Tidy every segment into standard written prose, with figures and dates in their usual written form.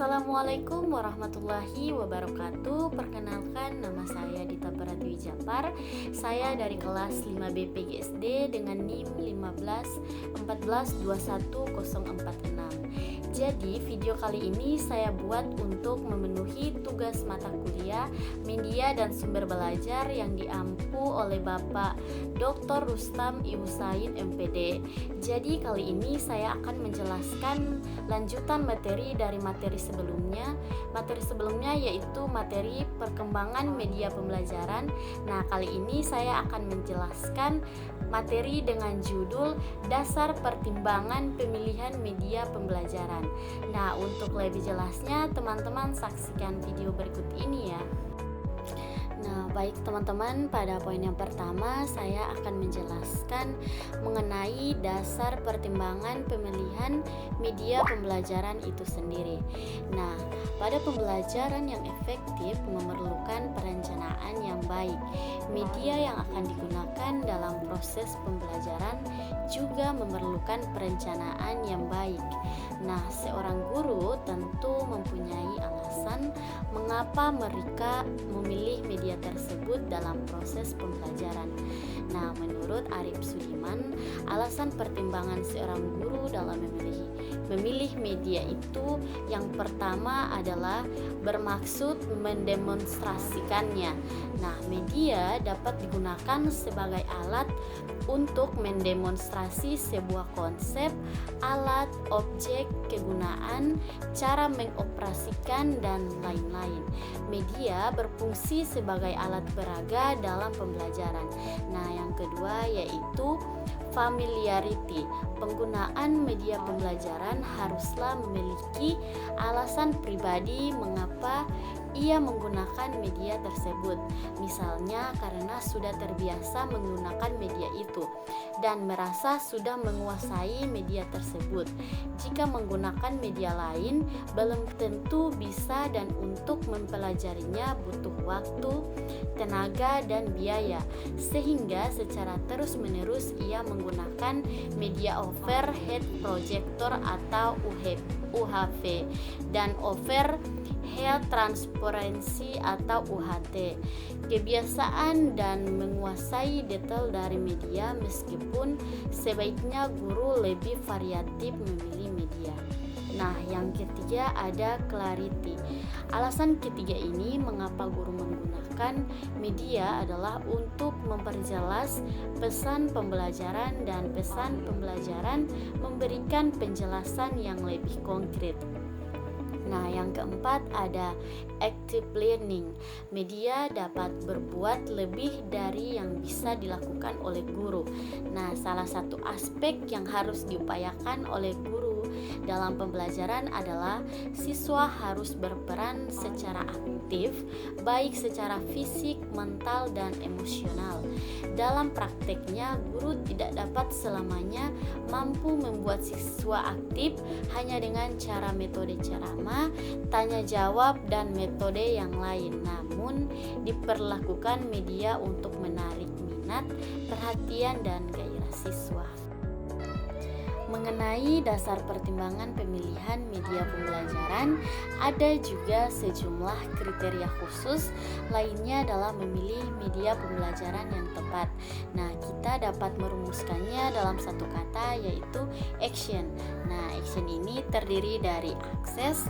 Assalamualaikum warahmatullahi wabarakatuh. Perkenalkan, nama saya Dita Pratwi Japar. Saya dari kelas 5B PGSD dengan NIM 15142146. Jadi video kali ini saya buat untuk memenuhi tugas mata kuliah Media dan Sumber Belajar yang diampu oleh Bapak Dr. Rustam I. Husain MPD. Jadi kali ini saya akan menjelaskan lanjutan materi dari materi sebelumnya. Materi sebelumnya yaitu materi perkembangan media pembelajaran. Nah, kali ini saya akan menjelaskan materi dengan judul Dasar Pertimbangan Pemilihan Media Pembelajaran. Nah, untuk lebih jelasnya teman-teman saksikan video berikut ini ya. Nah, baik teman-teman, pada poin yang pertama saya akan menjelaskan mengenai dasar pertimbangan pemilihan media pembelajaran itu sendiri. Nah, pada pembelajaran yang efektif memerlukan perencanaan yang baik. Media yang akan digunakan dalam proses pembelajaran juga memerlukan perencanaan yang baik. Nah, seorang guru tentu mempunyai alasan mengapa mereka memilih media tersebut dalam proses pembelajaran. Nah, menurut Arif Sudiman, alasan pertimbangan seorang guru dalam memilih media itu yang pertama adalah bermaksud mendemonstrasikannya. Nah, media dapat digunakan sebagai alat untuk mendemonstrasi sebuah konsep, alat, objek, kegunaan, cara mengoperasikan, dan lain-lain. Media berfungsi sebagai alat peraga dalam pembelajaran. Nah, yang kedua yaitu familiarity. Penggunaan media pembelajaran haruslah memiliki alasan pribadi mengapa ia menggunakan media tersebut. Misalnya karena sudah terbiasa menggunakan media itu dan merasa sudah menguasai media tersebut. Jika menggunakan media lain, belum tentu bisa dan untuk mempelajarinya butuh waktu, tenaga, dan biaya. Sehingga secara terus-menerus ia menggunakan media overhead projector atau UHV dan overhead transparansi atau UHT. Kebiasaan dan menguasai detail dari media, meskipun sebaiknya guru lebih variatif memilih media. Nah, yang ketiga ada clarity. Alasan ketiga ini mengapa guru menggunakan media adalah untuk memperjelas pesan pembelajaran, dan pesan pembelajaran memberikan penjelasan yang lebih konkret. Nah, yang keempat ada active learning. Media dapat berbuat lebih dari yang bisa dilakukan oleh guru. Nah, salah satu aspek yang harus diupayakan oleh guru dalam pembelajaran adalah siswa harus berperan secara aktif, baik secara fisik, mental, dan emosional. Dalam prakteknya, guru tidak dapat selamanya mampu membuat siswa aktif hanya dengan cara metode ceramah, tanya jawab, dan metode yang lain. Namun, diperlakukan media untuk menarik minat, perhatian, dan gairah siswa. Mengenai dasar pertimbangan pemilihan media pembelajaran, ada juga sejumlah kriteria khusus lainnya dalam memilih media pembelajaran yang tepat. Nah, kita dapat merumuskannya dalam satu kata, yaitu action. Nah, action ini terdiri dari akses,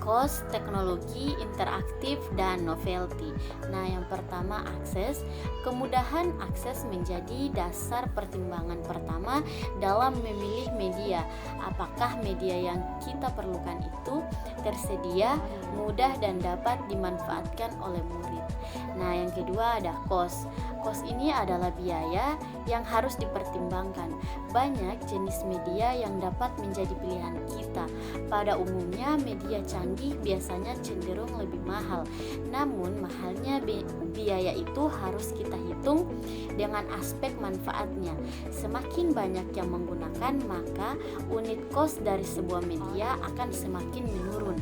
cost, teknologi, interaktif, dan novelty. Nah, yang pertama akses. Kemudahan akses menjadi dasar pertimbangan pertama dalam memilih media. Apakah media yang kita perlukan itu tersedia, mudah, dan dapat dimanfaatkan oleh murid. Nah, yang kedua ada cost. Cost ini adalah biaya yang harus dipertimbangkan. Banyak jenis media yang dapat menjadi pilihan kita. Pada umumnya media canggih biasanya cenderung lebih mahal. Namun mahalnya biaya itu harus kita hitung dengan aspek manfaatnya. Semakin banyak yang menggunakan, maka unit cost dari sebuah media akan semakin menurun.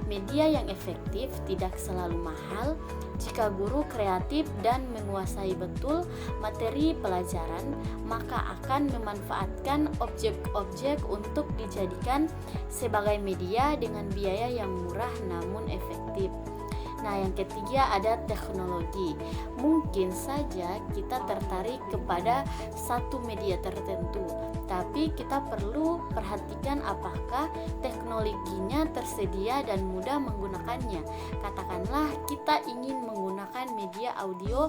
Media yang efektif tidak selalu mahal, Jika guru kreatif dan menguasai betul materi pelajaran, maka akan memanfaatkan objek-objek untuk dijadikan sebagai media dengan biaya yang murah namun efektif. Nah, yang ketiga ada teknologi. Mungkin saja kita tertarik kepada satu media tertentu, tapi kita perlu perhatikan apakah teknologinya tersedia dan mudah menggunakannya. Katakanlah kita ingin menggunakan media audio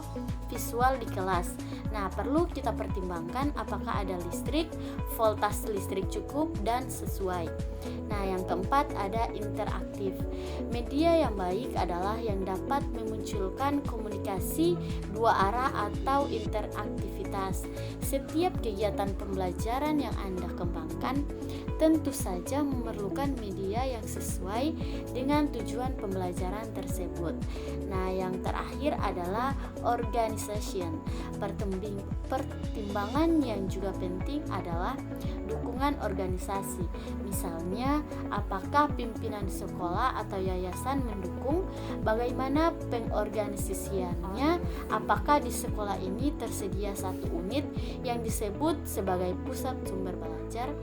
visual di kelas. Nah, perlu kita pertimbangkan apakah ada listrik, voltase listrik cukup dan sesuai. Nah, yang keempat ada interaktif. Media yang baik adalah yang dapat memunculkan komunikasi dua arah atau interaktivitas. Setiap kegiatan pembelajaran yang Anda kembangkan tentu saja memerlukan media yang sesuai dengan tujuan pembelajaran tersebut. Nah, yang terakhir adalah organization. Pertimbangan yang juga penting adalah dukungan organisasi. Misalnya, apakah pimpinan sekolah atau yayasan mendukung, bagaimana pengorganisasiannya, apakah di sekolah ini tersedia satu unit yang disebut sebagai pusat sumber belajar.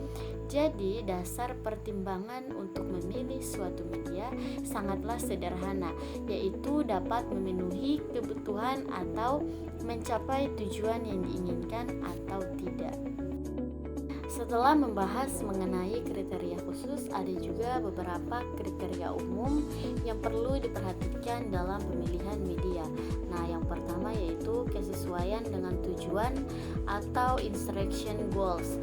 Jadi, dasar pertimbangan untuk memilih suatu media sangatlah sederhana, yaitu dapat memenuhi kebutuhan atau mencapai tujuan yang diinginkan atau tidak. Setelah membahas mengenai kriteria khusus, ada juga beberapa kriteria umum yang perlu diperhatikan dalam pemilihan media. Nah, yang pertama yaitu kesesuaian dengan tujuan atau instruction goals.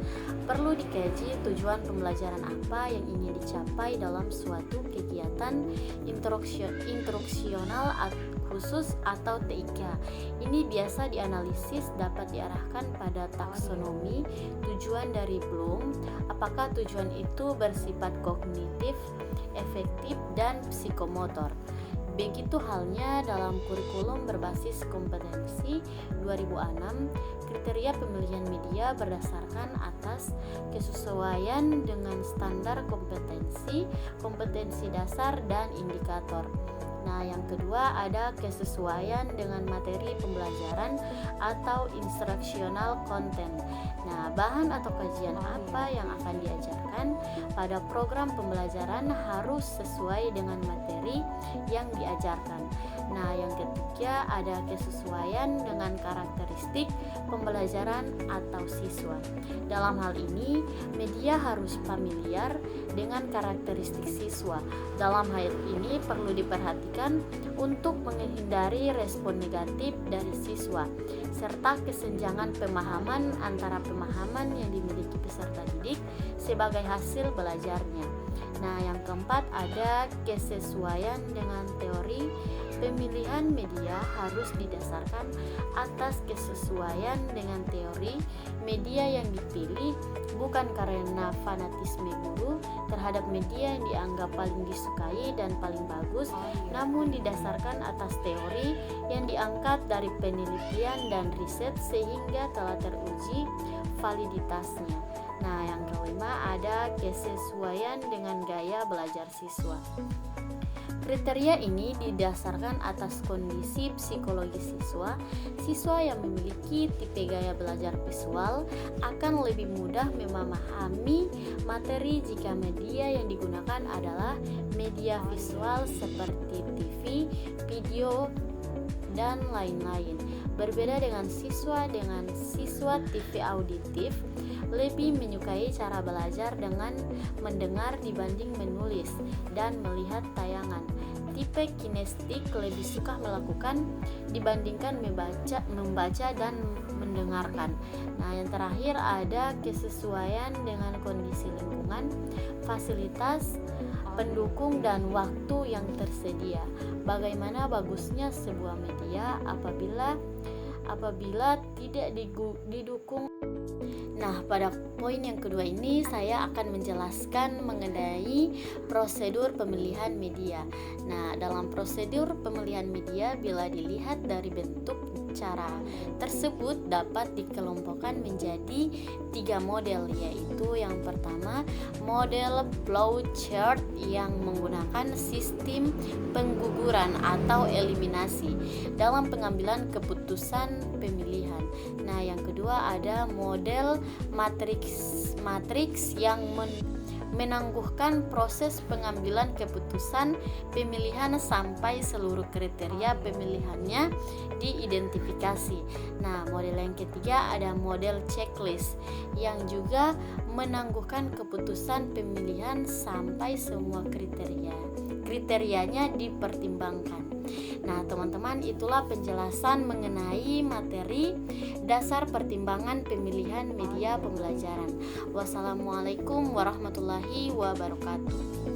Perlu dikaji tujuan pembelajaran apa yang ingin dicapai dalam suatu kegiatan instruksional khusus atau TIK. Ini biasa dianalisis dapat diarahkan pada taksonomi tujuan dari Bloom, apakah tujuan itu bersifat kognitif, efektif, dan psikomotor. Begitu halnya dalam kurikulum berbasis kompetensi 2006, kriteria pemilihan media berdasarkan atas kesesuaian dengan standar kompetensi, kompetensi dasar, dan indikator. Nah, yang kedua ada kesesuaian dengan materi pembelajaran atau instructional content. Nah, bahan atau kajian apa yang akan diajarkan pada program pembelajaran harus sesuai dengan materi yang diajarkan. Nah, yang ketiga ada kesesuaian dengan karakteristik pembelajaran atau siswa. Dalam hal ini, media harus familiar dengan karakteristik siswa. Dalam hal ini perlu diperhatikan untuk menghindari respon negatif dari siswa, serta kesenjangan pemahaman antara pemahaman yang dimiliki peserta didik sebagai hasil belajarnya. Nah, yang keempat ada kesesuaian dengan teori. Pemilihan media harus didasarkan atas kesesuaian dengan teori media yang dipilih, bukan karena fanatisme guru terhadap media yang dianggap paling disukai dan paling bagus, namun didasarkan atas teori yang diangkat dari penelitian dan riset sehingga telah teruji validitasnya. Nah, yang kelima ada kesesuaian dengan gaya belajar siswa. Kriteria ini didasarkan atas kondisi psikologi siswa. Siswa yang memiliki tipe gaya belajar visual akan lebih mudah memahami materi jika media yang digunakan adalah media visual seperti TV, video, dan lain-lain. Berbeda dengan siswa TV auditif lebih menyukai cara belajar dengan mendengar dibanding menulis dan melihat tayangan. Tipe kinestik lebih suka melakukan dibandingkan membaca dan mendengarkan. Nah, yang terakhir ada kesesuaian dengan kondisi lingkungan, fasilitas, pendukung, dan waktu yang tersedia. Bagaimana bagusnya sebuah media apabila tidak didukung. Nah, pada poin yang kedua ini saya akan menjelaskan mengenai prosedur pemilihan media. Nah, dalam prosedur pemilihan media bila dilihat dari bentuk cara tersebut dapat dikelompokkan menjadi 3 model, yaitu yang pertama model flowchart yang menggunakan sistem pengguguran atau eliminasi dalam pengambilan keputusan pemilihan. Nah, yang kedua ada model matriks yang menangguhkan proses pengambilan keputusan pemilihan sampai seluruh kriteria pemilihannya diidentifikasi. Nah, model yang ketiga ada model checklist yang juga menangguhkan keputusan pemilihan sampai semua kriterianya dipertimbangkan. Nah, teman-teman, itulah penjelasan mengenai materi dasar pertimbangan pemilihan media pembelajaran. Wassalamualaikum warahmatullahi wabarakatuh.